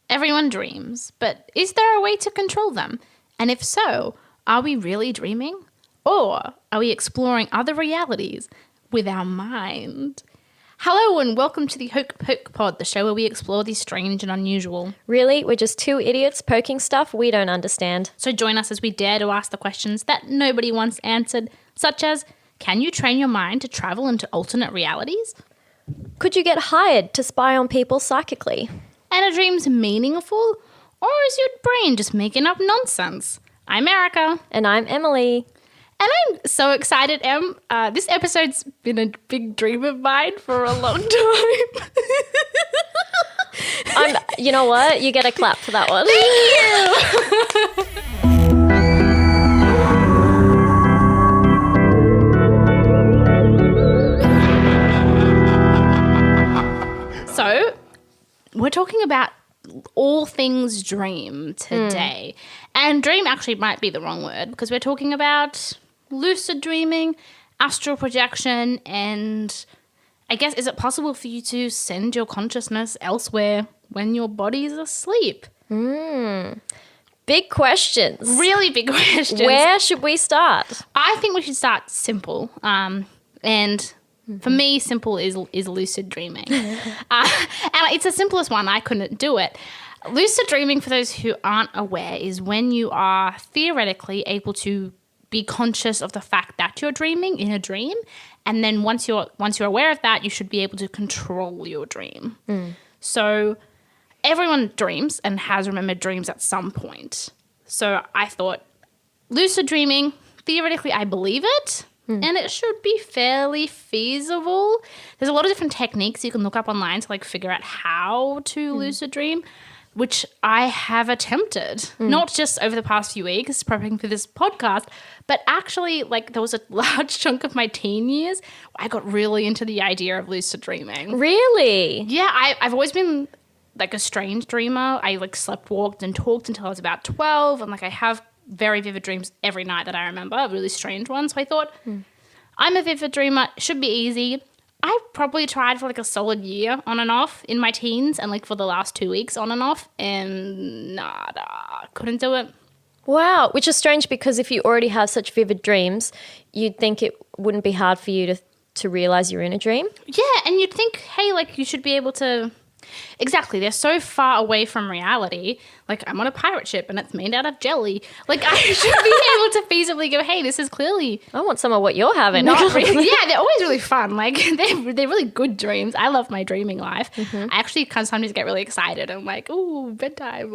everyone dreams, but is there a way to control them? And if so, are we really dreaming? Or are we exploring other realities with our mind? Hello and welcome to the Hoke Poke Pod, the show where we explore the strange and unusual. Really? We're just two idiots poking stuff we don't understand. So join us as we dare to ask the questions that nobody wants answered, such as, can you train your mind to travel into alternate realities? Could you get hired to spy on people psychically? And are dreams meaningful? Or is your brain just making up nonsense? I'm Erica. And I'm Emily. And I'm so excited, Em. This episode's been a big dream of mine for a long time. You know what? You get a clap for that one. Thank you. So, we're talking about all things dream today. And dream actually might be the wrong word because we're talking about lucid dreaming, astral projection, and I guess, is it possible for you to send your consciousness elsewhere when your body is asleep? Big questions. Really big questions. Where should we start? I think we should start simple. And for me, simple is lucid dreaming. And it's the simplest one. I couldn't do it. Lucid dreaming, for those who aren't aware, is when you are theoretically able to be conscious of the fact that you're dreaming in a dream, and then once you're aware of that, you should be able to control your dream. So everyone dreams and has remembered dreams at some point. So I thought lucid dreaming, theoretically I believe it, and it should be fairly feasible. There's a lot of different techniques you can look up online to figure out how to lucid dream, which I have attempted, not just over the past few weeks prepping for this podcast, but actually there was a large chunk of my teen years I got really into the idea of lucid dreaming. Really? Yeah, I've always been a strange dreamer. I slept, walked and talked until I was about 12, and I have very vivid dreams every night that I remember, really strange ones. So I thought, I'm a vivid dreamer, it should be easy. I probably tried for a solid year on and off in my teens and for the last 2 weeks on and off, and nada, couldn't do it. Wow, which is strange because if you already have such vivid dreams, you'd think it wouldn't be hard for you to realize you're in a dream. Yeah, and you'd think, hey, you should be able to... Exactly, they're so far away from reality. I'm on a pirate ship and it's made out of jelly. I should be able to feasibly go, hey, this is clearly... I want some of what you're having. Not really. Yeah, they're always really fun. They're really good dreams. I love my dreaming life. I actually can sometimes get really excited. I'm ooh, bedtime.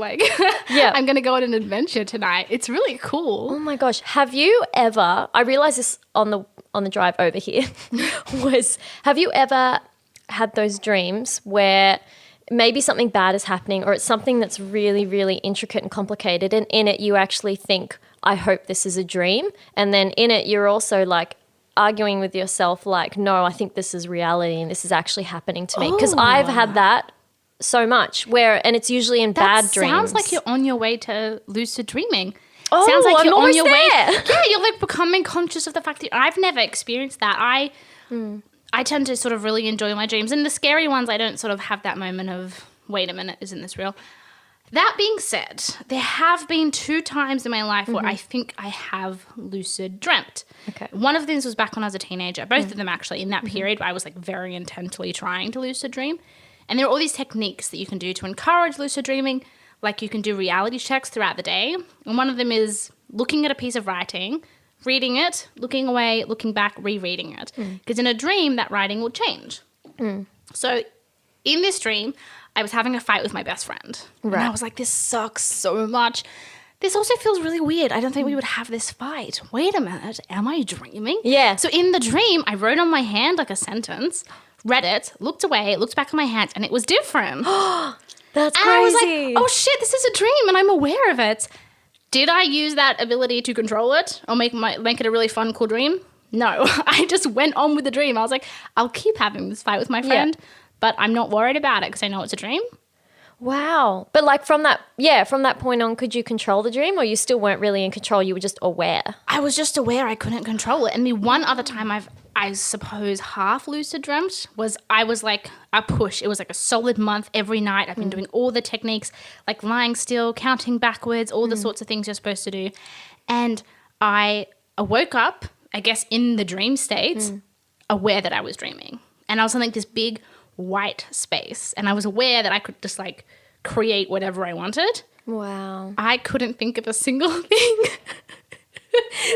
Yeah. I'm going to go on an adventure tonight. It's really cool. Oh my gosh. Have you ever, I realized this on the drive over here, have you ever had those dreams where maybe something bad is happening or it's something that's really, really intricate and complicated, and in it you actually think, I hope this is a dream, and then in it you're also arguing with yourself no, I think this is reality and this is actually happening to me, because I've had that so much and it's usually in bad dreams. Sounds like you're on your way to lucid dreaming. Oh, sounds like I'm you're on your there. way. Yeah, you're becoming conscious of the fact that I've never experienced that. I tend to sort of really enjoy my dreams. And the scary ones, I don't sort of have that moment of, wait a minute, isn't this real? That being said, there have been 2 times in my life where I think I have lucid dreamt. Okay. One of these was back when I was a teenager. Both of them actually in that period I was very intently trying to lucid dream. And there are all these techniques that you can do to encourage lucid dreaming. You can do reality checks throughout the day. And one of them is looking at a piece of writing, reading it, looking away, looking back, rereading it. Because in a dream, that writing will change. So in this dream, I was having a fight with my best friend. Right. And I was this sucks so much. This also feels really weird. I don't think we would have this fight. Wait a minute. Am I dreaming? Yeah. So in the dream, I wrote on my hand a sentence, read it, looked away, looked back at my hand, and it was different. That's and crazy. I was oh shit, this is a dream and I'm aware of it. Did I use that ability to control it or make it a really fun, cool dream? No, I just went on with the dream. I was I'll keep having this fight with my friend, but I'm not worried about it because I know it's a dream. Wow. But from that point on, could you control the dream, or you still weren't really in control? You were just aware? I was just aware I couldn't control it. And the one other time I've I suppose half lucid dreamt was I was like a push. It was like a solid month every night. I've been doing all the techniques, like lying still, counting backwards, all the sorts of things you're supposed to do. And I woke up, I guess, in the dream state, aware that I was dreaming. And I was in like this big white space. And I was aware that I could just like create whatever I wanted. Wow. I couldn't think of a single thing.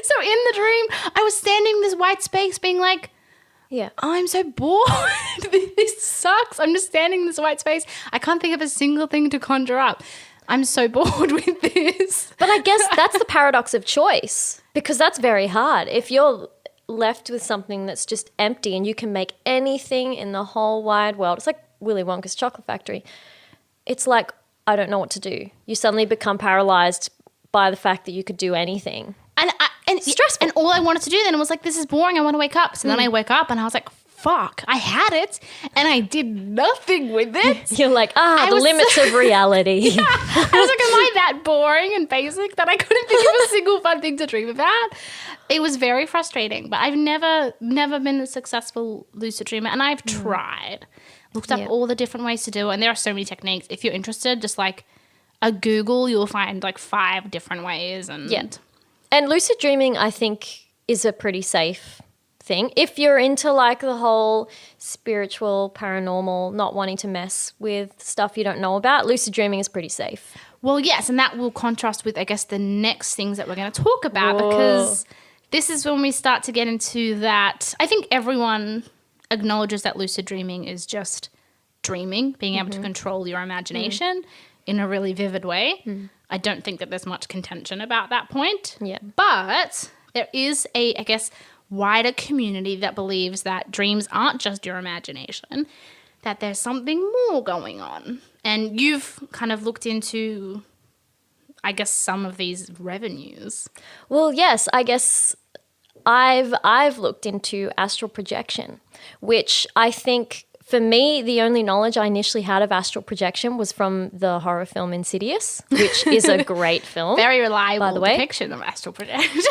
So in the dream, I was standing in this white space being like, Yeah. I'm so bored. This sucks. I'm just standing in this white space. I can't think of a single thing to conjure up. I'm so bored with this. But I guess that's the paradox of choice, because that's very hard. If you're left with something that's just empty and you can make anything in the whole wide world, it's like Willy Wonka's chocolate factory. It's like, I don't know what to do. You suddenly become paralyzed by the fact that you could do anything. And stressful. And all I wanted to do then was like, this is boring. I want to wake up. So then I woke up and I was like, fuck, I had it and I did nothing with it. You're like, the limits of reality. Yeah. I was like, am I that boring and basic that I couldn't think of a single fun thing to dream about? It was very frustrating, but I've never been a successful lucid dreamer, and I've tried. Looked up all the different ways to do it, and there are so many techniques. If you're interested, just like a Google, you'll find like 5 different ways. And lucid dreaming, I think, is a pretty safe thing. If you're into like the whole spiritual, paranormal, not wanting to mess with stuff you don't know about, lucid dreaming is pretty safe. Well, yes, and that will contrast with, I guess, the next things that we're going to talk about, because this is when we start to get into that. I think everyone acknowledges that lucid dreaming is just dreaming, being able to control your imagination in a really vivid way. I don't think that there's much contention about that point. Yeah. But there is a, I guess, wider community that believes that dreams aren't just your imagination, that there's something more going on. And you've kind of looked into, I guess, some of these revenues. Well, yes, I guess I've looked into astral projection, which I think, for me, the only knowledge I initially had of astral projection was from the horror film Insidious, which is a great film. Very reliable by the way. depiction of astral projection.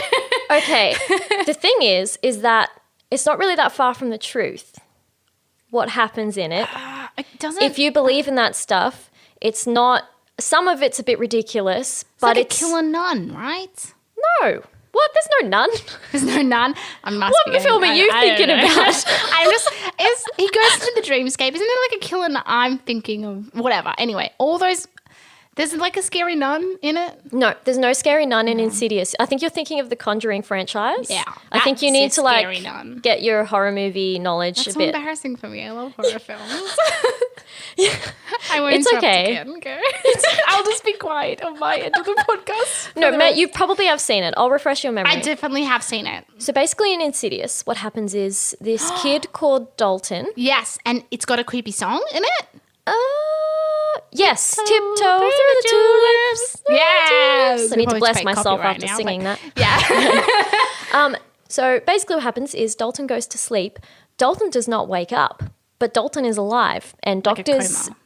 Okay, the thing is that it's not really that far from the truth, what happens in it. It doesn't. If you believe in that stuff, it's not, some of it's a bit ridiculous, but like it's... a killer nun, right? No. What? There's no nun. There's no nun. I must What be film are you thinking about? He goes into the dreamscape. Isn't there like a killer nun? I'm thinking of whatever. Anyway, all those. There's like a scary nun in it. No, there's no scary nun in Insidious. I think you're thinking of the Conjuring franchise. Yeah, I think you need to scary nun. get your horror movie knowledge That's a so bit. embarrassing for me. I love horror films. I won't It's interrupt okay. again. Go. I'll just be quiet on my end of the podcast. No, Matt, you probably have seen it. I'll refresh your memory. I definitely have seen it. So basically in Insidious, what happens is this kid called Dalton. Yes, and it's got a creepy song in it. Yes, tiptoe through the tulips. Yes. I need to We'll bless probably myself copyright after now, singing but- that. Yeah. So basically what happens is Dalton goes to sleep. Dalton does not wake up, but Dalton is alive. And Like a doctors... coma.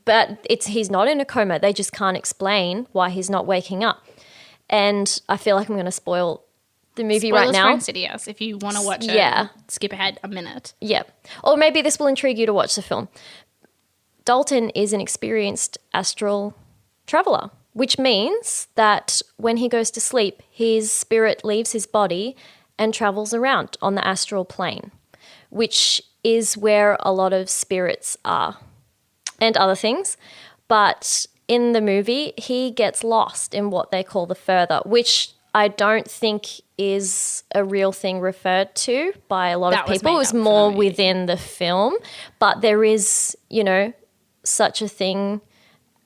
But he's not in a coma. They just can't explain why he's not waking up. And I feel like I'm going to spoil the movie Spoilers right now. for Insidious. If you want to watch it, Yeah. skip ahead a minute. Yeah. Or maybe this will intrigue you to watch the film. Dalton is an experienced astral traveler, which means that when he goes to sleep, his spirit leaves his body and travels around on the astral plane, which is where a lot of spirits are and other things. But in the movie, he gets lost in what they call the further, which I don't think is a real thing referred to by a lot That of was people. made It was up for the more movie. within the film. But there is, such a thing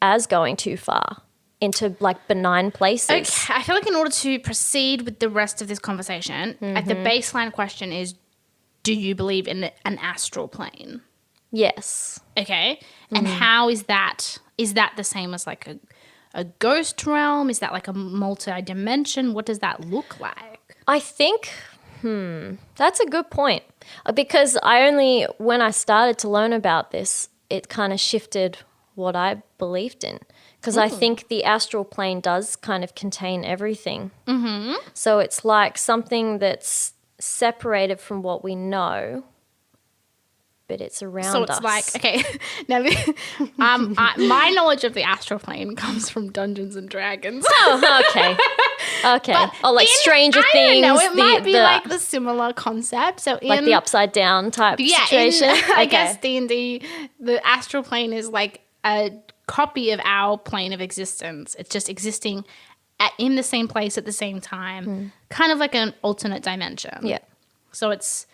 as going too far into like benign places. Okay, I feel like in order to proceed with the rest of this conversation, the baseline question is, do you believe in an astral plane? Yes. Okay. And how is that? Is that the same as like a ghost realm? Is that like a multi-dimension? What does that look like? I think, that's a good point. Because when I started to learn about this, it kind of shifted what I believed in. Because I think the astral plane does kind of contain everything. Mm-hmm. So it's like something that's separated from what we know, but it's around So us. it's like, okay, now my knowledge of the astral plane comes from Dungeons and Dragons. Oh, okay. Okay. Stranger I Things. don't know, it might be like the similar concept. So like the upside down type situation. I guess D&D, the astral plane is like a copy of our plane of existence. It's just existing in the same place at the same time, kind of like an alternate dimension. Yeah. So it's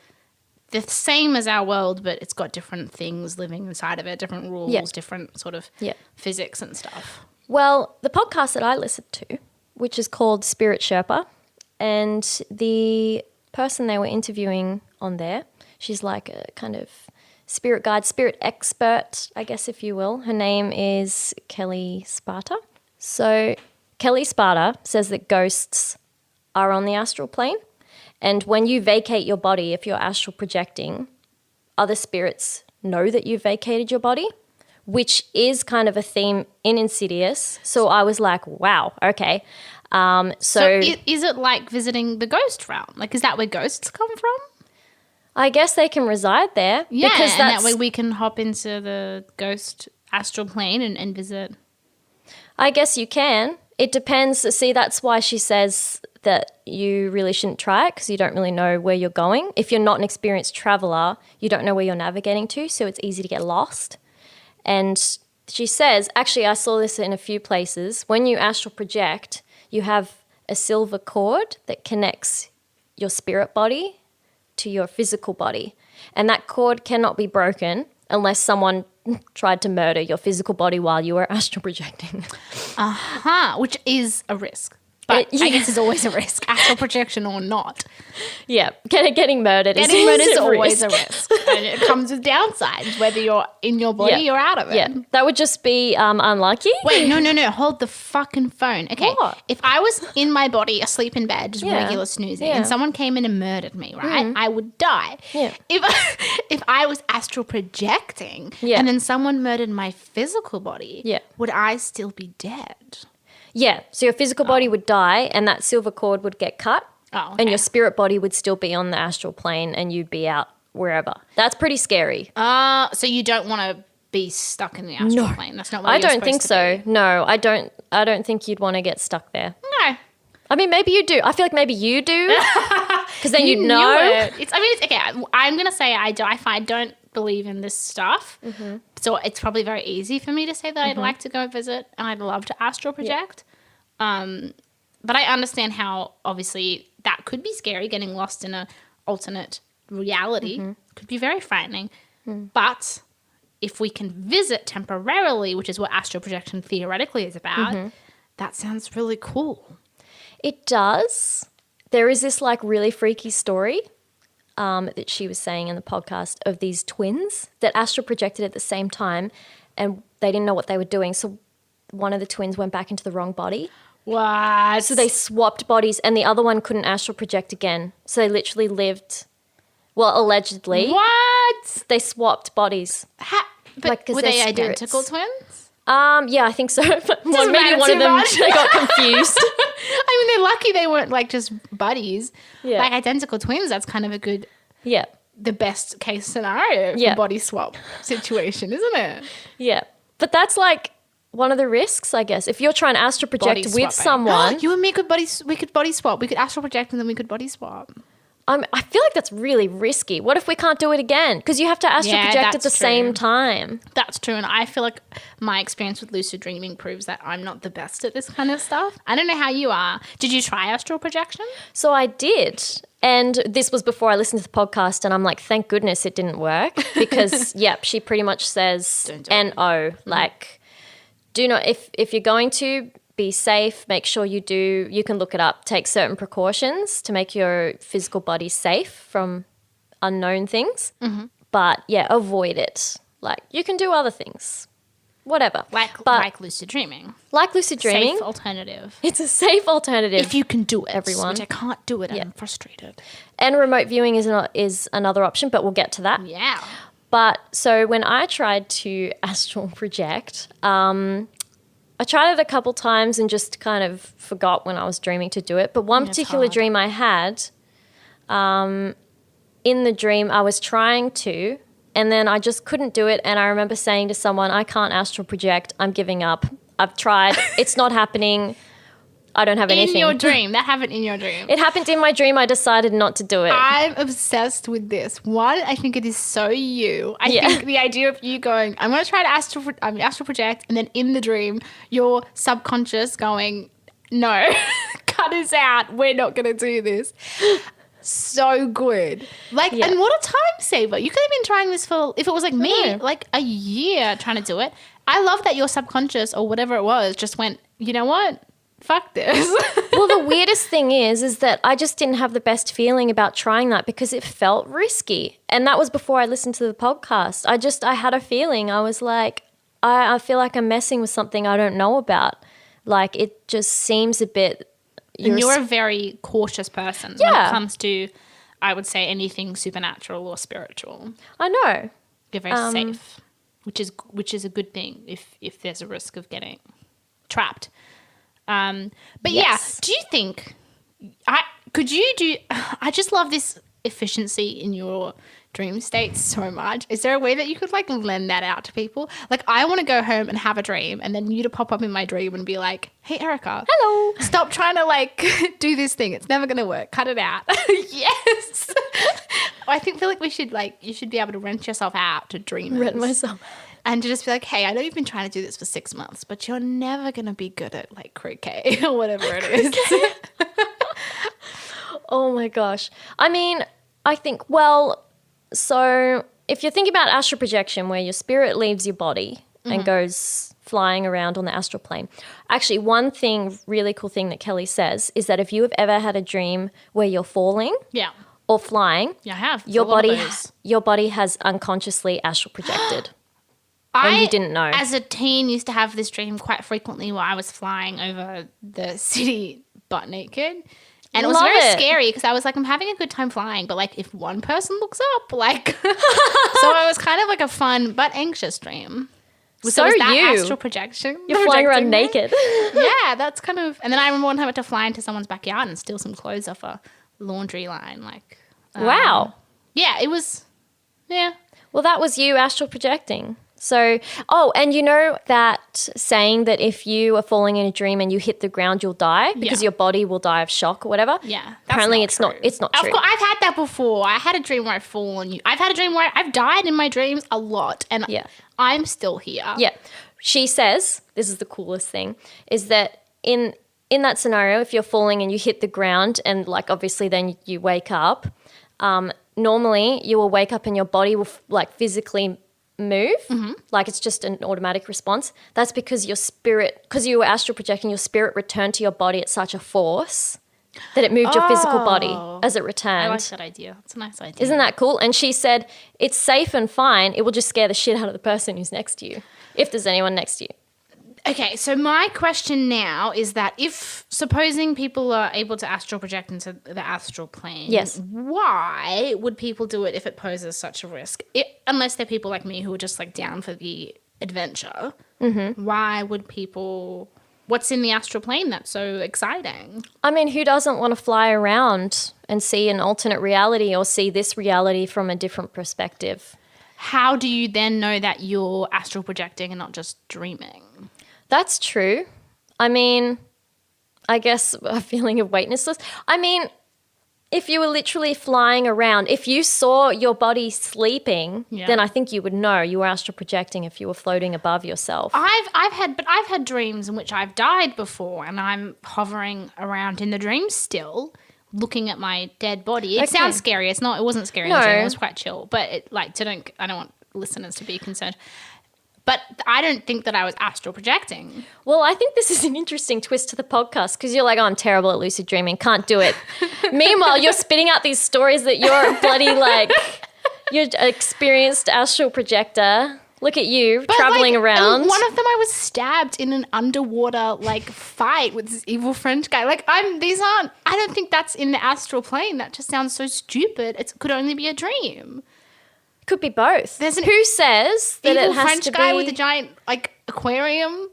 the same as our world, but it's got different things living inside of it, different rules, different sort of physics and stuff. Well, the podcast that I listened to, which is called Spirit Sherpa, and the person they were interviewing on there, she's like a kind of spirit guide, spirit expert, I guess, if you will. Her name is Kelly Sparta. So Kelly Sparta says that ghosts are on the astral plane. And when you vacate your body, if you're astral projecting, other spirits know that you've vacated your body, which is kind of a theme in Insidious. So I was like, wow, okay. So is it like visiting the ghost realm? Like, is that where ghosts come from? I guess they can reside there. Yeah, because and that way we can hop into the ghost astral plane and visit. I guess you can. It depends. See, that's why she says that you really shouldn't try it because you don't really know where you're going. If you're not an experienced traveler, you don't know where you're navigating to, so it's easy to get lost. And she says, actually, I saw this in a few places. When you astral project, you have a silver cord that connects your spirit body to your physical body. And that cord cannot be broken unless someone tried to murder your physical body while you were astral projecting. Which is a risk. But I guess it's always a risk, astral projection or not. Yeah, getting murdered is always a risk. And it comes with downsides, whether you're in your body or out of it. Yeah, that would just be unlucky. Wait, no, hold the fucking phone. Okay, what? If I was in my body, asleep in bed, just regular snoozing, and someone came in and murdered me, right, I would die. Yeah. If I was astral projecting and then someone murdered my physical body, would I still be dead? Yeah, so your physical body would die and that silver cord would get cut and your spirit body would still be on the astral plane and you'd be out wherever. That's pretty scary. So you don't want to be stuck in the astral plane? That's not what I you're don't think supposed to so. No, I don't think you'd want to get stuck there. No. I mean, maybe you do. I feel like maybe you do because then you'd know. It's okay. I'm going to say I don't believe in this stuff. Mm-hmm. So it's probably very easy for me to say that I'd like to go visit and I'd love to astral project. But I understand how obviously that could be scary, getting lost in an alternate reality. Could be very frightening. But if we can visit temporarily, which is what astral projection theoretically is about, that sounds really cool. It does. There is this like really freaky story that she was saying in the podcast of these twins that astral projected at the same time and they didn't know what they were doing. So one of the twins went back into the wrong body. What? So they swapped bodies and the other one couldn't astral project again. So they literally lived, well, allegedly. What? They swapped bodies. But were they identical twins? Yeah, I think so. Maybe one of them, they got confused. I mean, they're lucky they weren't like just buddies. Yeah. Like identical twins, that's kind of a good, the best case scenario for body swap situation, isn't it? Yeah. But that's like one of the risks, I guess. If you're trying to astral project with someone. You and me we could body swap. We could astral project and then we could body swap. I feel like that's really risky. What if we can't do it again? Because you have to astral project at the same time. That's true. And I feel like my experience with lucid dreaming proves that I'm not the best at this kind of stuff. I don't know how you are. Did you try astral projection? So I did. And this was before I listened to the podcast and I'm like, thank goodness it didn't work. Because, she pretty much says N-O. Like, do not, if you're going to be safe, make sure you can look it up, take certain precautions to make your physical body safe from unknown things. But avoid it. Like you can do other things, whatever. Like lucid dreaming. Like lucid dreaming. Safe alternative. It's a safe alternative. If you can do it, everyone. Which I can't do it, I'm frustrated. And remote viewing is another option, but we'll get to that. Yeah. But so when I tried to astral project, I tried it a couple times and just kind of forgot when I was dreaming to do it. But one particular dream I had, in the dream I was trying to, and then I just couldn't do it. And I remember saying to someone, I can't astral project. I'm giving up. I've tried. It's not happening. I don't have anything. In your dream. That happened in your dream. It happened in my dream. I decided not to do it. I'm obsessed with this. One, I think it is so you. I think the idea of you going, I'm going to try to astral project, and then in the dream, your subconscious going, no, cut us out. We're not going to do this. So good. Like, and what a time saver. You could have been trying this for, if it was like me, like a year trying to do it. I love that your subconscious or whatever it was just went, you know what? Fuck this. Well, the weirdest thing is that I just didn't have the best feeling about trying that because it felt risky. And that was before I listened to the podcast. I had a feeling. I was like, I feel like I'm messing with something I don't know about. Like, it just seems a bit... And you're a very cautious person when it comes to, I would say, anything supernatural or spiritual. I know. You're very safe, which is a good thing if there's a risk of getting trapped. But yeah, do you think I just love this efficiency in your dream state so much. Is there a way that you could like lend that out to people? Like, I want to go home and have a dream and then you to pop up in my dream and be like, hey, Erica. Hello. Stop trying to like do this thing. It's never going to work. Cut it out. Yes. I feel like you should be able to rent yourself out to dreamers. Rent myself. And to just be like, hey, I know you've been trying to do this for 6 months, but you're never going to be good at like croquet or whatever it is. Oh my gosh. I mean, I think, well, so if you're thinking about astral projection where your spirit leaves your body and goes flying around on the astral plane, actually one thing, really cool thing that Kelly says is that if you have ever had a dream where you're falling or flying, I have. your body has unconsciously astral projected. And you didn't know. As a teen, used to have this dream quite frequently where I was flying over the city butt naked. And it was very scary because I was like, I'm having a good time flying, but like if one person looks up, like, so it was kind of like a fun but anxious dream. So was that you. Astral projection. You're flying around naked. Yeah, that's kind of, and then I remember one time I had to fly into someone's backyard and steal some clothes off a laundry line. Like, wow. Yeah, it was, yeah. Well, that was you astral projecting. So, and you know that saying that if you are falling in a dream and you hit the ground, you'll die because your body will die of shock or whatever. Yeah. Apparently it's not true. Of course, I've had that before. I had a dream where I've fallen. I've had a dream where I've died in my dreams a lot and I'm still here. Yeah. She says, this is the coolest thing, is that in that scenario, if you're falling and you hit the ground and like obviously then you wake up, normally you will wake up and your body will like physically move, like it's just an automatic response. That's because your spirit, because you were astral projecting, your spirit returned to your body at such a force that it moved your physical body as it returned. I like that idea. It's a nice idea. Isn't that cool? And she said, it's safe and fine. It will just scare the shit out of the person who's next to you, if there's anyone next to you. Okay, so my question now is that if, supposing people are able to astral project into the astral plane, why would people do it if it poses such a risk? Unless they're people like me who are just like down for the adventure, why would people, what's in the astral plane that's so exciting? I mean, who doesn't want to fly around and see an alternate reality or see this reality from a different perspective? How do you then know that you're astral projecting and not just dreaming? That's true. I mean, I guess a feeling of weightlessness. I mean, if you were literally flying around, if you saw your body sleeping, then I think you would know you were astral projecting if you were floating above yourself. I've had dreams in which I've died before and I'm hovering around in the dream still, looking at my dead body. It sounds scary. It wasn't scary in the dream. It was quite chill. But I don't want listeners to be concerned. But I don't think that I was astral projecting. Well, I think this is an interesting twist to the podcast because you're like, oh, I'm terrible at lucid dreaming, can't do it. Meanwhile, you're spitting out these stories that you're a bloody you're an experienced astral projector. Look at you traveling around. One of them I was stabbed in an underwater fight with this evil French guy. I don't think that's in the astral plane. That just sounds so stupid. It could only be a dream. Could be both. There's an who says that it has French to guy be with a giant aquarium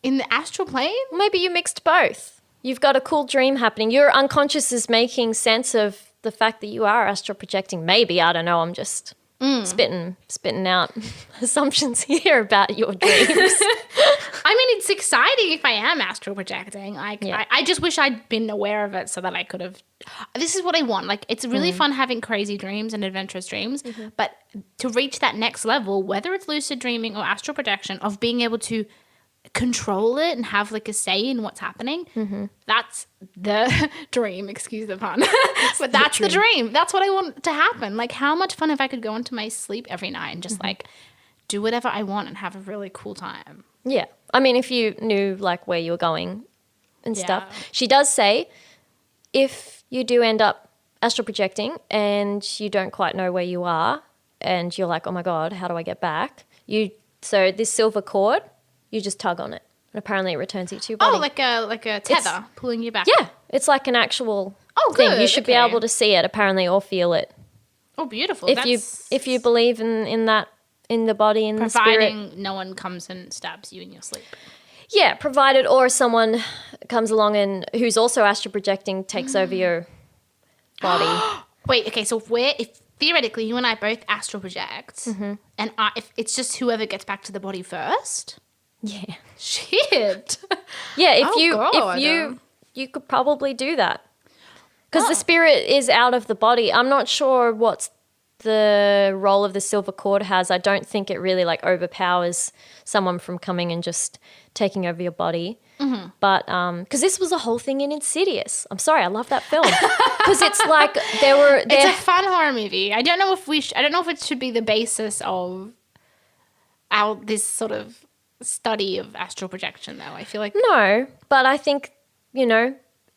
in the astral plane? Maybe you mixed both. You've got a cool dream happening. Your unconscious is making sense of the fact that you are astral projecting. Maybe, I don't know, I'm just spitting out assumptions here about your dreams. I mean, it's exciting if I am astral projecting. Like, I just wish I'd been aware of it so that I could have. This is what I want. Like, it's really fun having crazy dreams and adventurous dreams, but to reach that next level, whether it's lucid dreaming or astral projection, of being able to control it and have like a say in what's happening, that's the dream. Excuse the pun, but that's the dream. That's what I want to happen. Like, how much fun if I could go into my sleep every night and just like do whatever I want and have a really cool time. Yeah. I mean, if you knew like where you were going and stuff. She does say if you do end up astral projecting and you don't quite know where you are and you're like, oh my God, how do I get back? So this silver cord, you just tug on it and apparently it returns you to your body. Oh, like a tether pulling you back. Yeah. It's like an actual good. thing. You should be able to see it apparently or feel it. Oh, beautiful. If you believe in that, in the body and the spirit. Providing no one comes and stabs you in your sleep. Yeah, provided or someone comes along and who's also astral projecting takes over your body. Wait, okay, so if theoretically you and I both astral project, and if it's just whoever gets back to the body first. Yeah. Shit. Yeah, if you could probably do that. Because the spirit is out of the body. I'm not sure what's the role of the silver cord has. I don't think it really like overpowers someone from coming and just taking over your body. But because this was a whole thing in Insidious. I'm sorry, I love that film because it's like it's a fun horror movie. I don't know if it should be the basis of this sort of study of astral projection though. I feel like no, but I think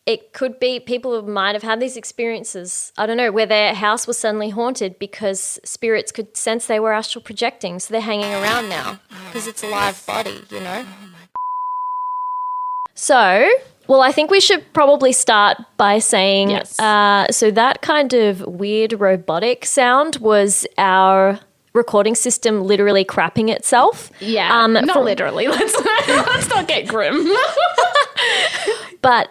it could be people might have had these experiences, I don't know, where their house was suddenly haunted because spirits could sense they were astral projecting, so they're hanging around now because it's a live body, So, well, I think we should probably start by saying, yes. So that kind of weird robotic sound was our recording system literally crapping itself. Yeah, not literally. Let's not get grim. But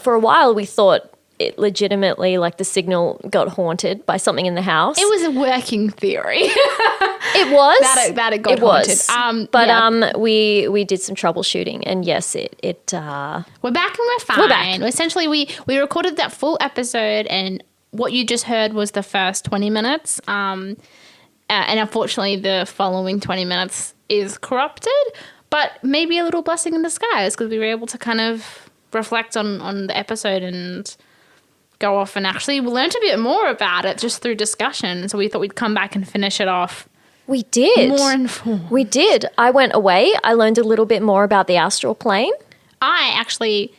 for a while we thought it legitimately, like the signal got haunted by something in the house. It was a working theory. It was. that it got haunted. But we did some troubleshooting and yes, it we're back and we're fine. We're back. Essentially, we recorded that full episode and what you just heard was the first 20 minutes. And unfortunately, the following 20 minutes is corrupted. But maybe a little blessing in disguise because we were able to kind of reflect on the episode and go off and actually learn a bit more about it just through discussion. So we thought we'd come back and finish it off. We did. More informed. We did. I went away. I learned a little bit more about the astral plane. I actually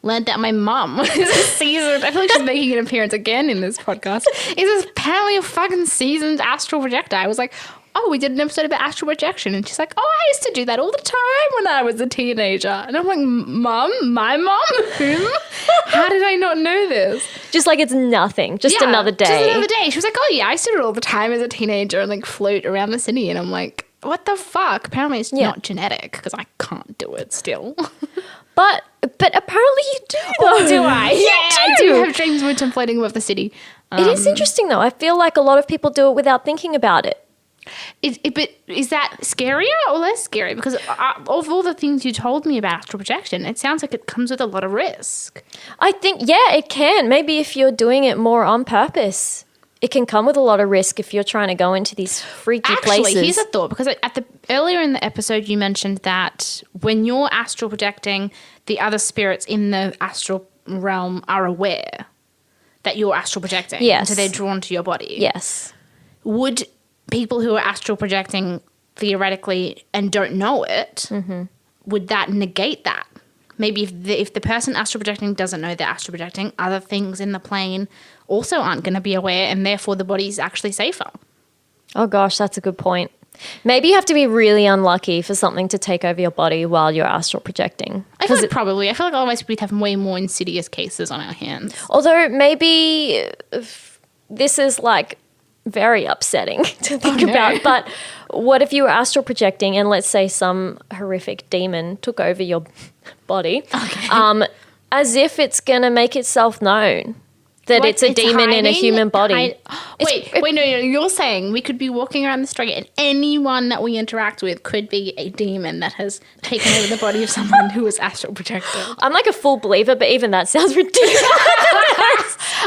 learned that my mum is a seasoned, I feel like she's making an appearance again in this podcast, is apparently a fucking seasoned astral projector. I was like, oh, we did an episode about astral projection. And she's like, oh, I used to do that all the time when I was a teenager. And I'm like, Mum? My mum? Whom? How did I not know this? Just like it's nothing. Just another day. Just another day. She was like, oh, yeah, I used to do it all the time as a teenager and like float around the city. And I'm like, what the fuck? Apparently it's not genetic because I can't do it still. But apparently you do. Oh, do I? Yeah, I do have dreams which I'm floating above the city. It is interesting though. I feel like a lot of people do it without thinking about it. But is that scarier or less scary? Because of all the things you told me about astral projection, it sounds like it comes with a lot of risk. I think, yeah, it can. Maybe if you're doing it more on purpose, it can come with a lot of risk if you're trying to go into these freaky places. Actually, here's a thought. Because earlier in the episode, you mentioned that when you're astral projecting, the other spirits in the astral realm are aware that you're astral projecting. Yes. So they're drawn to your body. Yes. Would people who are astral projecting theoretically and don't know it, would that negate that? Maybe if the person astral projecting doesn't know they're astral projecting, other things in the plane also aren't going to be aware and therefore the body's actually safer. Oh gosh, that's a good point. Maybe you have to be really unlucky for something to take over your body while you're astral projecting. I feel like probably. I feel like otherwise we'd have way more insidious cases on our hands. Although maybe this is like very upsetting to think about. But what if you were astral projecting and let's say some horrific demon took over your body, as if it's going to make itself known. that it's a demon in a human body. Wait, no, you're saying we could be walking around the street and anyone that we interact with could be a demon that has taken over the body of someone who is astral projected. I'm like a full believer, but even that sounds ridiculous.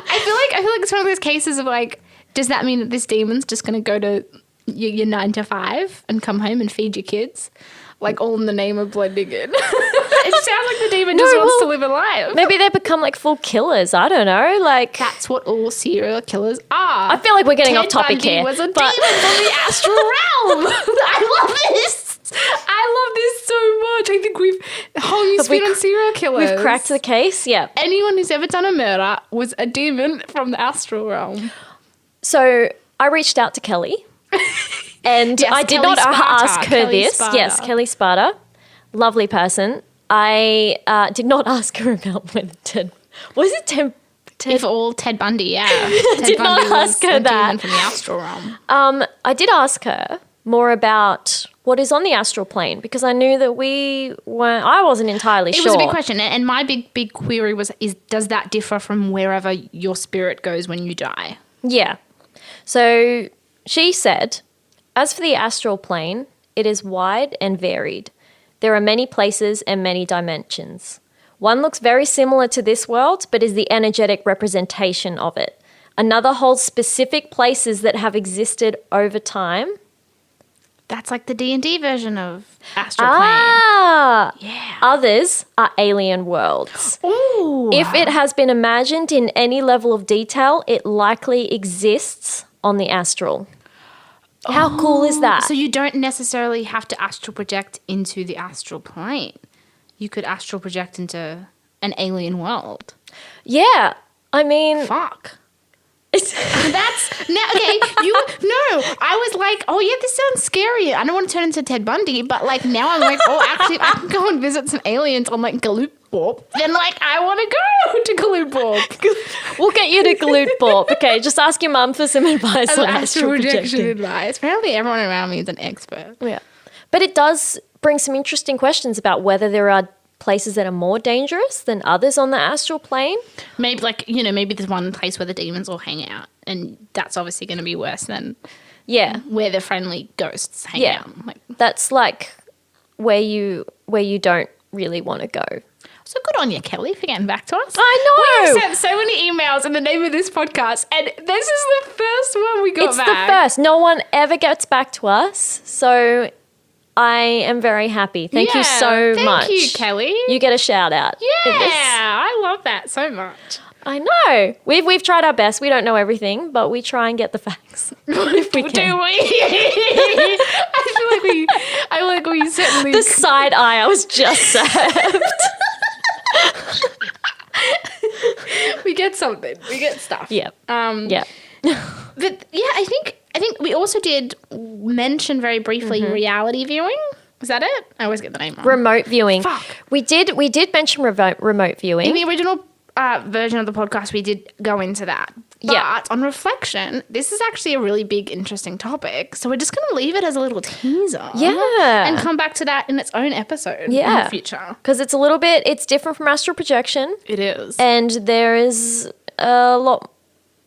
I feel like it's one of those cases of like, does that mean that this demon's just going to go to your 9 to 5 and come home and feed your kids? Like, all in the name of blending in. It sounds like the demon just wants to live a life. Maybe they become like full killers. I don't know. Like, that's what all serial killers are. I feel like we're getting off topic Bundy here. Was a demon from the astral realm. I love this. I love this so much. I think we've whole new spin on serial killers. We've cracked the case. Yeah. Anyone who's ever done a murder was a demon from the astral realm. So I reached out to Kelly. And yes, I did Kelly not Sparta. ask her Kelly this. Sparta. Yes, Kelly Sparta. Lovely person. I did not ask her about when Ted... Was it Ted? If all Ted Bundy, yeah. Ted did Bundy not ask her a that. demon from the astral realm. I did ask her more about what is on the astral plane because I knew that I wasn't entirely sure. It was a big question. And my big query was, does that differ from wherever your spirit goes when you die? Yeah. So she said, as for the astral plane, it is wide and varied. There are many places and many dimensions. One looks very similar to this world, but is the energetic representation of it. Another holds specific places that have existed over time. That's like the D&D version of astral plane. Ah! Yeah. Others are alien worlds. Ooh. If it has been imagined in any level of detail, it likely exists on the astral. How cool is that? So you don't necessarily have to astral project into the astral plane. You could astral project into an alien world. Yeah. I mean... Fuck. That's no, okay. I was like, oh yeah, this sounds scary. I don't want to turn into Ted Bundy, but like now I'm like, oh, actually, if I can go and visit some aliens on like Galootborp, then like I want to go to Galootborp. We'll get you to Galootborp. Okay, just ask your mum for some advice on astral projection advice. Apparently, everyone around me is an expert. Yeah, but it does bring some interesting questions about whether there are places that are more dangerous than others on the astral plane. Maybe maybe there's one place where the demons all hang out, and that's obviously going to be worse than where the friendly ghosts hang out. Like, that's like where you don't really want to go. So good on you, Kelly, for getting back to us. I know. We sent so many emails in the name of this podcast, and this is the first one we got back. It's the first. No one ever gets back to us, so I am very happy. Thank you so much. Thank you, Kelly. You get a shout out. Yeah, I love that so much. I know. We've tried our best. We don't know everything, but we try and get the facts. If we can. Do we? I feel like we certainly... The side eye I was just served. We get something. We get stuff. Yep. But yeah, I think we also did mention very briefly reality viewing. Is that it? I always get the name wrong. Remote viewing. Fuck. We did mention remote viewing. In the original version of the podcast, we did go into that. But on reflection, this is actually a really big, interesting topic. So we're just going to leave it as a little teaser. Yeah. And come back to that in its own episode in the future. Because it's different from astral projection. It is. And there is a lot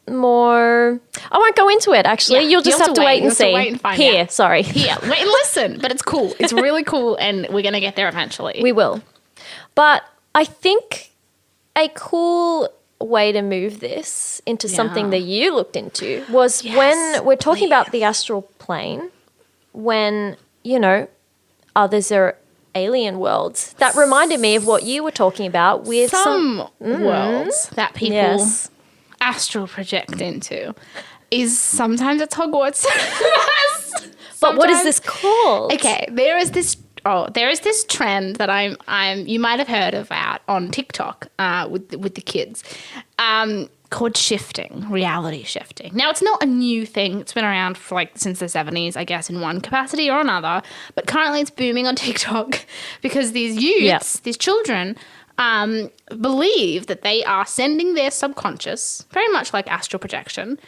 more. I won't go into it, actually. Yeah, You'll just have to wait and see. Wait and find Here, out. sorry. Here, wait and listen. But it's cool. It's really cool, and we're going to get there eventually. We will. But I think a cool way to move this into something that you looked into was when we're talking about the astral plane, when, others are alien worlds. That reminded me of what you were talking about with some worlds that people astral project into is sometimes it's Hogwarts. But what is this called? Okay, there is this trend that I'm you might have heard about on TikTok with the kids called shifting, reality shifting. Now, it's not a new thing. It's been around for since the 70s, I guess, in one capacity or another. But currently it's booming on TikTok because these youths, these children, believe that they are sending their subconscious, very much like astral projection,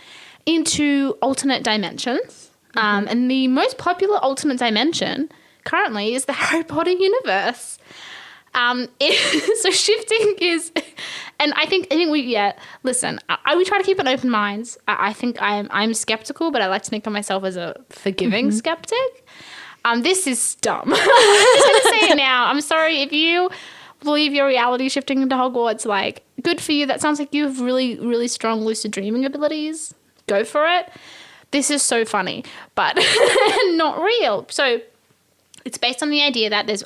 into alternate dimensions. And the most popular alternate dimension currently is the Harry Potter universe. So shifting is And I think listen, we try to keep an open mind. I think I'm skeptical, but I like to think of myself as a forgiving skeptic. This is dumb. I'm just going to say it now. I'm sorry if you believe your reality shifting into Hogwarts, like, good for you. That sounds like you have really, really strong lucid dreaming abilities. Go for it. This is so funny, but not real. So it's based on the idea that there's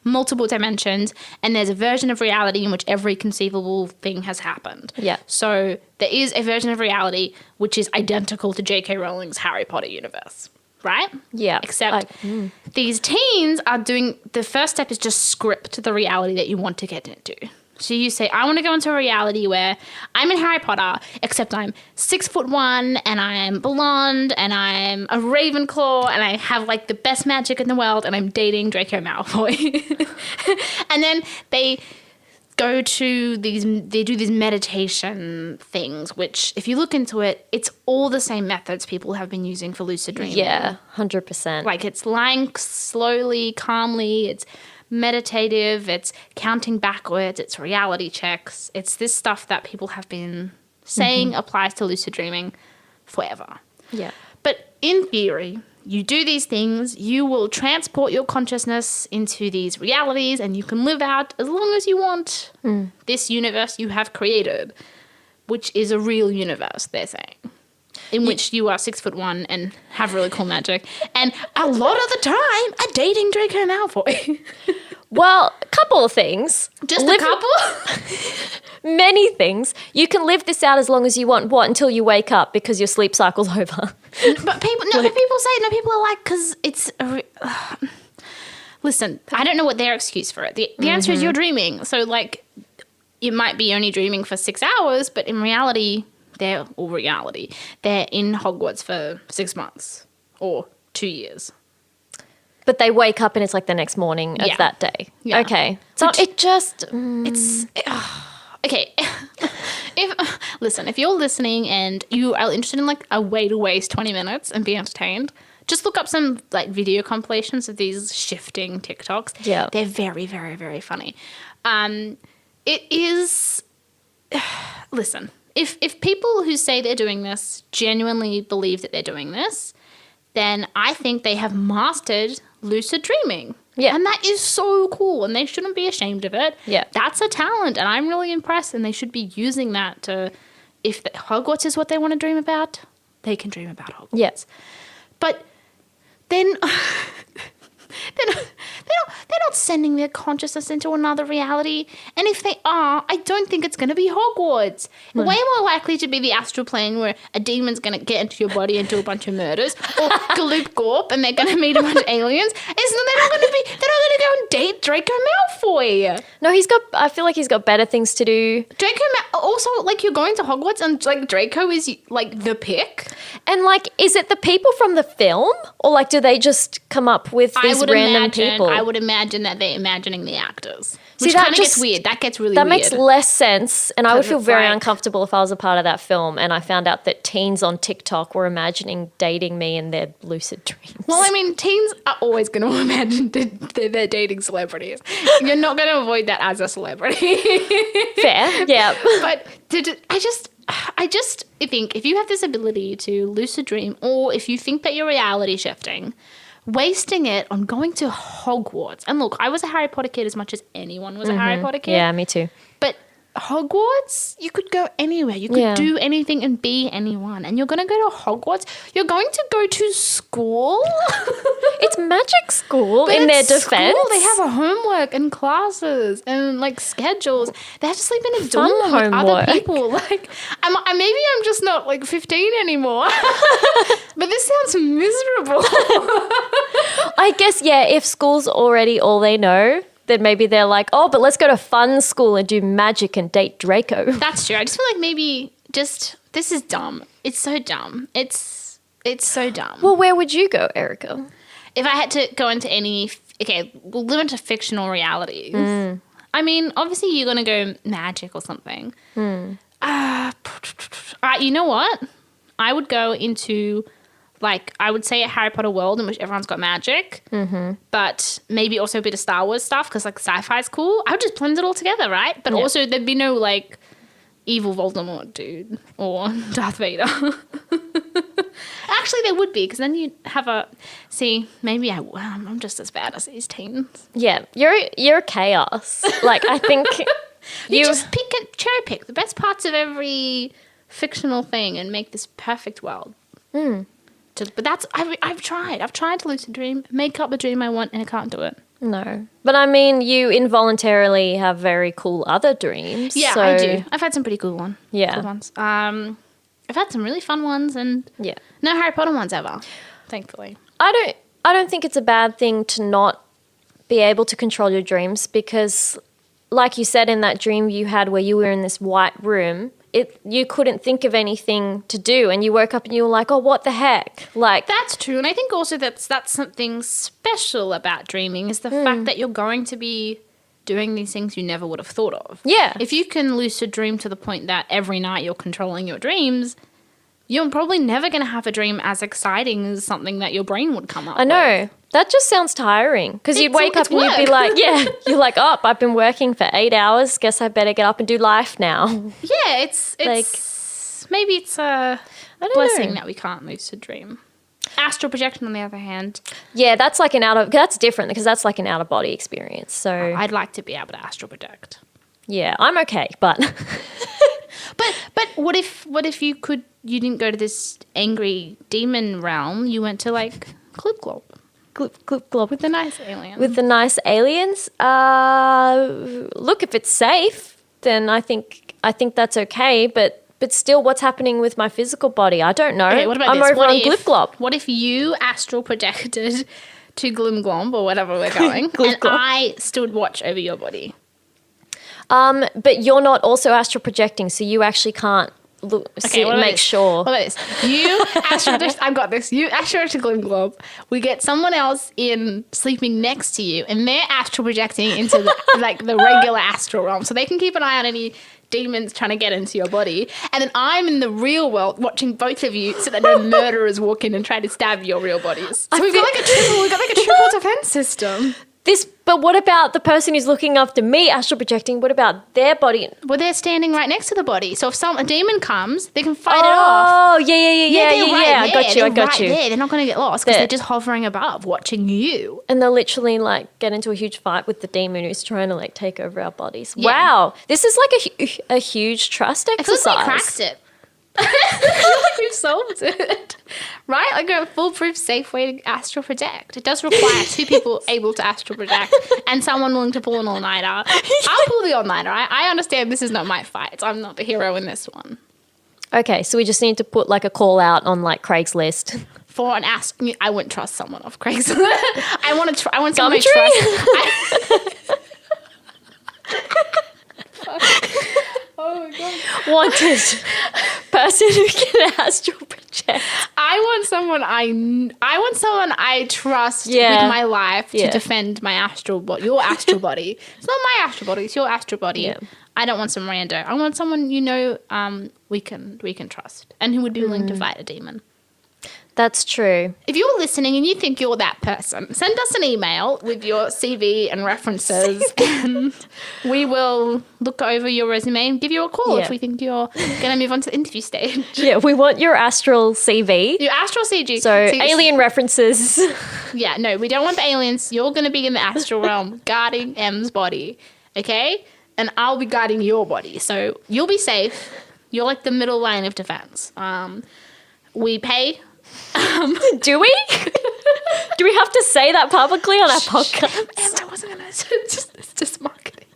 multiple dimensions and there's a version of reality in which every conceivable thing has happened. Yeah. So there is a version of reality which is identical to J.K. Rowling's Harry Potter universe, right? Yeah. Except these teens are doing, the first step is just script the reality that you want to get into. So you say, I want to go into a reality where I'm in Harry Potter, except I'm 6'1" and I'm blonde and I'm a Ravenclaw and I have like the best magic in the world and I'm dating Draco Malfoy. And then they go to they do these meditation things, which if you look into it, it's all the same methods people have been using for lucid dreaming. Yeah, 100%. Like it's lying slowly, calmly, it's meditative, it's counting backwards, it's reality checks. It's this stuff that people have been saying applies to lucid dreaming forever. Yeah. But in theory, you do these things, you will transport your consciousness into these realities and you can live out as long as you want this universe you have created, which is a real universe, they're saying, in which you are 6'1" and have really cool magic. And a lot of the time are dating Draco Malfoy. Well, a couple of things. Just a couple? Many things. You can live this out as long as you want. What, until you wake up because your sleep cycle's over? But people are like, because it's listen, I don't know what their excuse for it. The answer is you're dreaming. So like, you might be only dreaming for 6 hours, but in reality, they're in Hogwarts for 6 months or 2 years. But they wake up and it's like the next morning of that day. Yeah. Okay. So it just... It's... okay. If you're listening and you are interested in like a way to waste 20 minutes and be entertained, just look up some like video compilations of these shifting TikToks. Yeah. They're very, very, very funny. It is... Listen, if people who say they're doing this genuinely believe that they're doing this, then I think they have mastered lucid dreaming. Yeah. And that is so cool and they shouldn't be ashamed of it. Yeah. That's a talent and I'm really impressed and they should be using that to, if Hogwarts is what they want to dream about, they can dream about Hogwarts. Yes. But then they're not sending their consciousness into another reality. And if they are, I don't think it's going to be Hogwarts. Way more likely to be the astral plane where a demon's going to get into your body and do a bunch of murders, or Galoop Gorp and they're going to meet a bunch of aliens. They're not going to go and date Draco Malfoy. No, I feel like he's got better things to do. Also, like, you're going to Hogwarts and like Draco is like the pick. And like, is it the people from the film? Or like, do they just come up with these random people? I would imagine that they're imagining the actors. See, Which that kind of gets weird. That gets really weird. That makes less sense. And I would feel it's very like- uncomfortable if I was a part of that film and I found out that teens on TikTok were imagining dating me in their lucid dreams. Well, I mean, teens are always going to imagine they're dating celebrities. You're not going to avoid that as a celebrity. Fair, yeah. But I just think if you have this ability to lucid dream, or if you think that you're reality shifting, wasting it on going to Hogwarts. And look, I was a Harry Potter kid as much as anyone was a Harry Potter kid. Yeah, me too. But Hogwarts, you could go anywhere. You could do anything and be anyone. And you're going to go to Hogwarts. You're going to go to school. It's magic school But in their it's defense. School. They have a homework and classes and like schedules. They have to sleep in a dorm with homework. other people. Like, maybe I'm just not like 15 anymore. But this sounds miserable. I guess, yeah, if school's already all they know, then maybe they're like, oh, but let's go to fun school and do magic and date Draco. That's true. I just feel like maybe this is dumb. It's so dumb. It's so dumb. Well, where would you go, Erica? If I had to go into we'll live into fictional realities. I mean, obviously you're going to go magic or something. You know what? I would go into, like, I would say a Harry Potter world in which everyone's got magic, but maybe also a bit of Star Wars stuff because, like, sci-fi is cool. I would just blend it all together, right? But also there'd be no, like, evil Voldemort dude or Darth Vader. Actually, there would be, because then you'd have maybe I'm just as bad as these teens. Yeah, you're chaos. Like, I think you just cherry pick the best parts of every fictional thing and make this perfect world. But I've tried to lucid dream, make up the dream I want, and I can't do it. No. But I mean, you involuntarily have very cool other dreams. Yeah, so... I do. I've had some pretty cool ones. Yeah. Cool ones. I've had some really fun ones, and no Harry Potter ones ever, thankfully. I don't think it's a bad thing to not be able to control your dreams, because like you said, in that dream you had where you were in this white room, you couldn't think of anything to do, and you woke up and you were like, oh, what the heck? Like, that's true. And I think also that's something special about dreaming, is the fact that you're going to be doing these things you never would have thought of. Yeah. If you can lucid dream to the point that every night you're controlling your dreams, you're probably never going to have a dream as exciting as something that your brain would come up with. I know. That just sounds tiring, because you'd wake up and you'd be like, you're like, oh, I've been working for 8 hours. Guess I better get up and do life now. Yeah, it's like, maybe it's a blessing that we can't lucid dream. Astral projection, on the other hand. Yeah, that's like that's different, because that's like an out of body experience. So I'd like to be able to astral project. Yeah, I'm okay, but but what if you didn't go to this angry demon realm? You went to like Glib Glob. Glib Glob With the nice aliens. With the nice aliens. Look, if it's safe, then I think that's okay. But still, what's happening with my physical body? I don't know. Okay, what about I'm this? over on Glib Glob. What if you astral projected to Glim Glomb or whatever we're going, and I stood watch over your body? But you're not also astral projecting, so you actually can't make sure. What about this? You astral project, I've got this. You astral project to Glim Glob. We get someone else in sleeping next to you, and they're astral projecting into the regular astral realm, so they can keep an eye on any demons trying to get into your body. And then I'm in the real world watching both of you so that no murderers walk in and try to stab your real bodies. So we've got like a triple defense system. But what about the person who's looking after me astral projecting? What about their body? Well, they're standing right next to the body. So if a demon comes, they can fight it off. Oh, yeah. I got you. They're not going to get lost because they're just hovering above, watching you. And they'll literally like get into a huge fight with the demon who's trying to like take over our bodies. Yeah. Wow, this is like a huge trust exercise. I feel like we cracked it. I feel like we've solved it. Right? Like a foolproof, safe way to astral project. It does require 2 people able to astral project and someone willing to pull an all-nighter. I'll pull the all-nighter. I understand this is not my fight. I'm not the hero in this one. Okay, so we just need to put like a call out on like Craigslist. For an I wouldn't trust someone off Craigslist. I want someone I trust. Oh my God. Wanted person who can astral project. I want someone I trust with my life to defend my astral body. Your astral body. It's not my astral body. It's your astral body. Yeah. I don't want some rando. I want someone we can trust and who would be willing to fight a demon. That's true. If you're listening and you think you're that person, send us an email with your CV and references and we will look over your resume and give you a call if we think you're going to move on to the interview stage. Yeah, we want your astral CV. Your astral CG. So alien references. Yeah, no, we don't want the aliens. You're going to be in the astral realm guarding M's body, okay? And I'll be guarding your body. So you'll be safe. You're like the middle line of defense. We pay... Do we? Do we have to say that publicly on our podcast? I wasn't gonna. It's just marketing.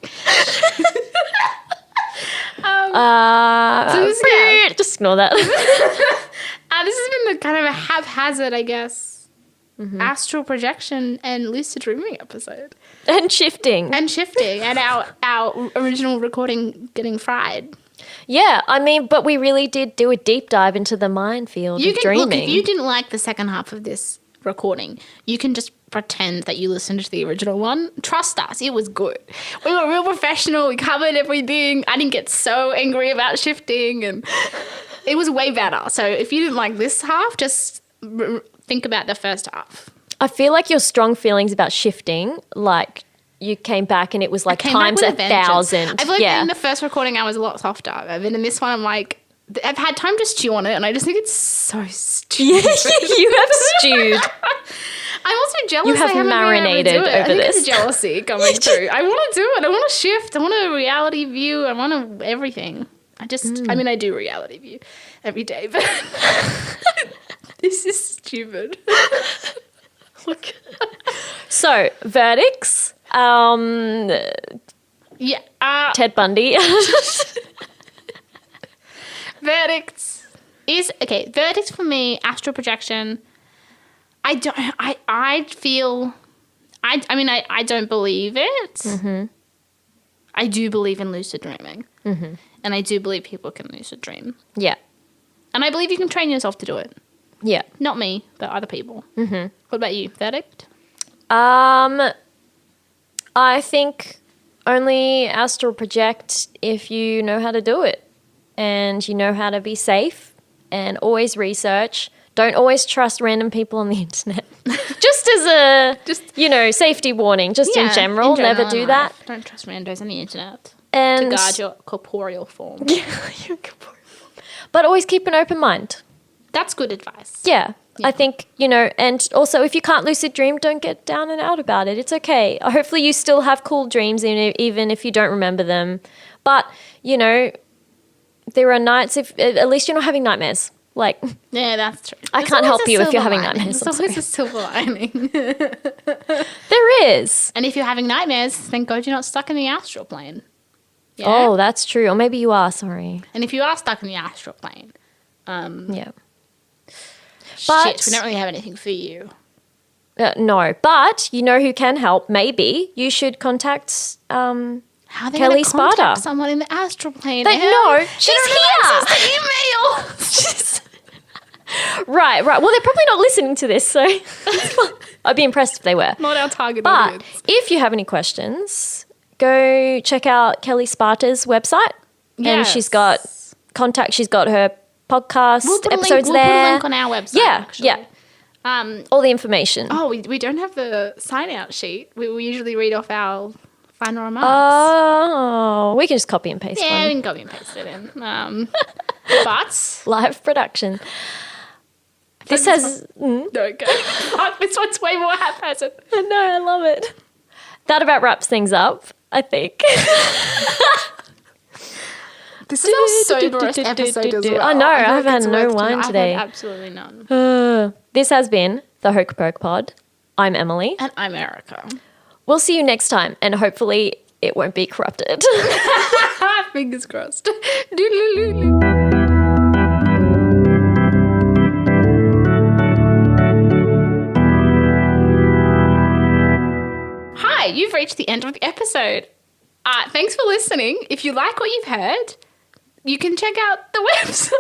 Just ignore that. This has been the kind of a haphazard, I guess, astral projection and lucid dreaming episode. And shifting. And our original recording getting fried. Yeah, I mean, but we really did do a deep dive into the Mindfield of Dreaming. Look, if you didn't like the second half of this recording, you can just pretend that you listened to the original one. Trust us, it was good. We were real professional. We covered everything. I didn't get so angry about shifting, and it was way better. So if you didn't like this half, just think about the first half. I feel like your strong feelings about shifting, like, you came back and it was like Came back times with a a vengeance. 1,000. I feel like yeah. in the first recording I was a lot softer. And then in this one I'm like, I've had time to stew on it and I just think it's so stupid. You have stewed. I'm also jealous. You have I haven't marinated been able to do it. over I think this. it's jealousy coming through. I want to do it. I want to shift. I want a reality view. I want everything. I mean, I do reality view every day, but this is stupid. So, verdicts. Yeah. Ted Bundy. Verdicts verdicts for me, astral projection. I don't believe it. Mm-hmm. I do believe in lucid dreaming. Mm-hmm. And I do believe people can lucid dream. Yeah. And I believe you can train yourself to do it. Yeah. Not me, but other people. Mm-hmm. What about you? Verdict? I think only astral project if you know how to do it and you know how to be safe and always research. Don't always trust random people on the internet. Just as a, safety warning, just in general, never do that. Don't trust randos on the internet And to guard your corporeal form. But always keep an open mind. That's good advice. Yeah. I think, and also if you can't lucid dream, don't get down and out about it. It's okay. Hopefully you still have cool dreams even if you don't remember them. But, there are nights at least you're not having nightmares. Like, yeah, that's true. I can't help you if you're having nightmares. There's always a silver lining. There is. And if you're having nightmares, thank God you're not stuck in the astral plane. Yeah? Oh, that's true. Or maybe you are, sorry. And if you are stuck in the astral plane, yeah. Shit, we don't really have anything for you. No, but you know who can help? Maybe you should contact How are they Kelly gonna contact Sparta. someone in the astral plane? No, she's here. Email. Right. Well, they're probably not listening to this, so I'd be impressed if they were. Not our target But audience. if you have any questions, go check out Kelly Sparta's website. And she's got contact. She's got her podcast episodes We'll there. put a link on our website. Yeah, actually. yeah. All the information. Oh, we don't have the sign out sheet. We usually read off our final remarks. Oh, we can just copy and paste Yeah, we one. can copy and paste it in. But Live production. This has... no, go. This one's way more haphazard. I know, I love it. That about wraps things up, I think. This is our soberest episode as well. I know, I've like had it's no worth wine I've today. had absolutely none. This has been the Hoke Poke Pod. I'm Emily. And I'm Erica. We'll see you next time, and hopefully it won't be corrupted. Fingers crossed. Doodle-oo-loo-loo. Hi, you've reached the end of the episode. Thanks for listening. If you like what you've heard, you can check out the website.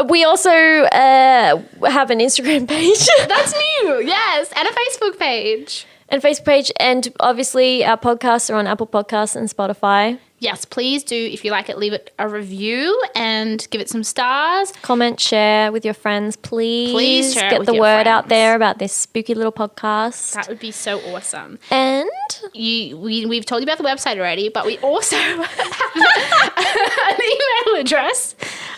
We also have an Instagram page. That's new, yes, and a Facebook page. And Facebook page, and obviously our podcasts are on Apple Podcasts and Spotify. Yes, please do. If you like it, leave it a review and give it some stars. Comment, share with your friends, please. Please share it Get with the your word out friends. there about this spooky little podcast. That would be so awesome. And We've told you about the website already, but we also have an email address.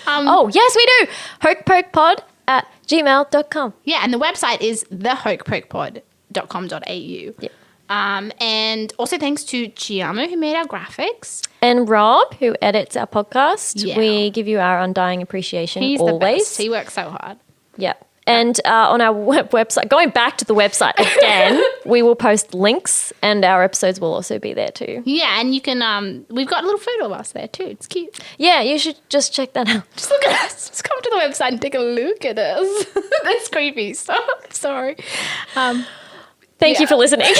oh, yes, we do. hokepokepod@gmail.com. Yeah, and the website is thehokepokepod.com.au. Yeah. And also thanks to Chiamo who made our graphics. And Rob, who edits our podcast. Yeah. We give you our undying appreciation He's always. the best. He works so hard. Yeah. And on our website, going back to the website again, we will post links and our episodes will also be there too. Yeah, and you can, we've got a little photo of us there too. It's cute. Yeah, you should just check that out. Just look at us. Just come to the website and take a look at us. That's creepy. So sorry. Thank you for listening.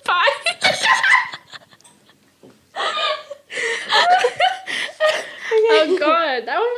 Bye. Oh God, that was